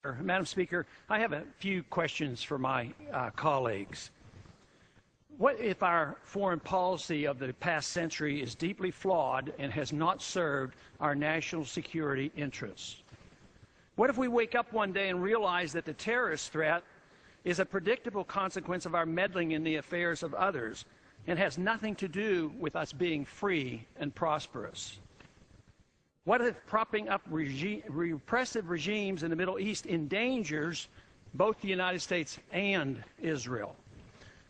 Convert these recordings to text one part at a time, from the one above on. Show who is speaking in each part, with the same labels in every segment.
Speaker 1: Madam Speaker, I have a few questions for my colleagues. What if our foreign policy of the past century is deeply flawed and has not served our national security interests? What if we wake up one day and realize that the terrorist threat is a predictable consequence of our meddling in the affairs of others and has nothing to do with us being free and prosperous? What if propping up repressive regimes in the Middle East endangers both the United States and Israel?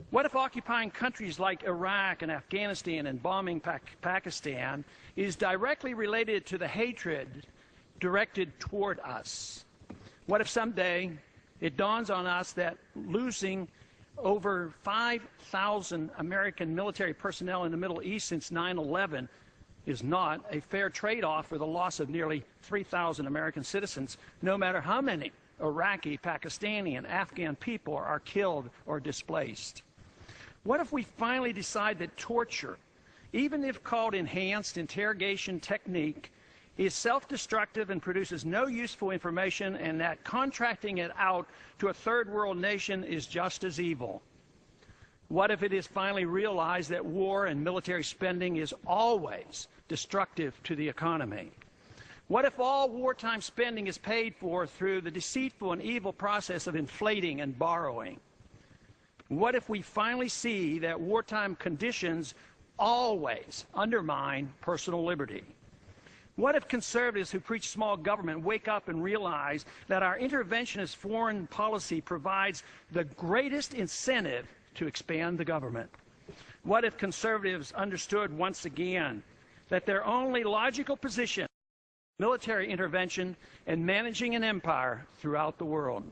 Speaker 1: What if occupying countries like Iraq and Afghanistan and bombing Pakistan is directly related to the hatred directed toward us? What if someday it dawns on us that losing over 5,000 American military personnel in the Middle East since 9/11 is not a fair trade-off for the loss of nearly 3,000 American citizens, no matter how many Iraqi, Pakistani, and Afghan people are killed or displaced? What if we finally decide that torture, even if called enhanced interrogation technique, is self-destructive and produces no useful information, and that contracting it out to a third world nation is just as evil? What if it is finally realized that war and military spending is always destructive to the economy? What if all wartime spending is paid for through the deceitful and evil process of inflating and borrowing? What if we finally see that wartime conditions always undermine personal liberty? What if conservatives who preach small government wake up and realize that our interventionist foreign policy provides the greatest incentive to expand the government? What if conservatives understood once again that their only logical position is military intervention and managing an empire throughout the world?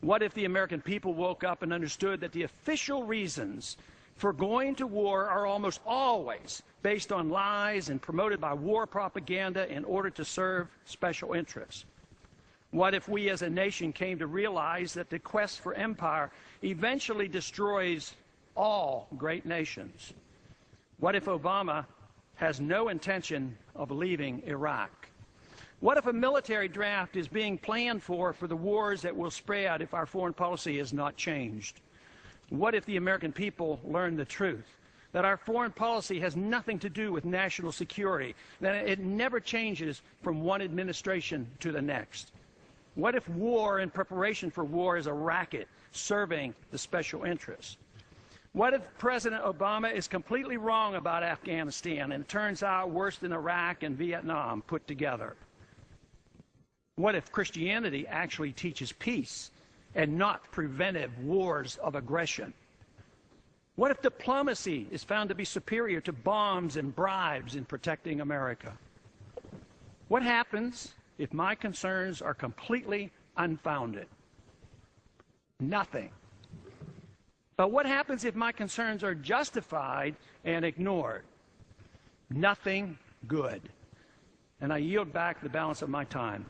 Speaker 1: What if the American people woke up and understood that the official reasons for going to war are almost always based on lies and promoted by war propaganda in order to serve special interests? What if we as a nation came to realize that the quest for empire eventually destroys all great nations? What if Obama has no intention of leaving Iraq? What if a military draft is being planned for the wars that will spread if our foreign policy is not changed? What if the American people learn the truth, that our foreign policy has nothing to do with national security, that it never changes from one administration to the next? What if war and preparation for war is a racket serving the special interests? What if President Obama is completely wrong about Afghanistan and it turns out worse than Iraq and Vietnam put together? What if Christianity actually teaches peace and not preventive wars of aggression? What if diplomacy is found to be superior to bombs and bribes in protecting America? What happens if my concerns are completely unfounded? Nothing. But what happens if my concerns are justified and ignored? Nothing good. And I yield back the balance of my time.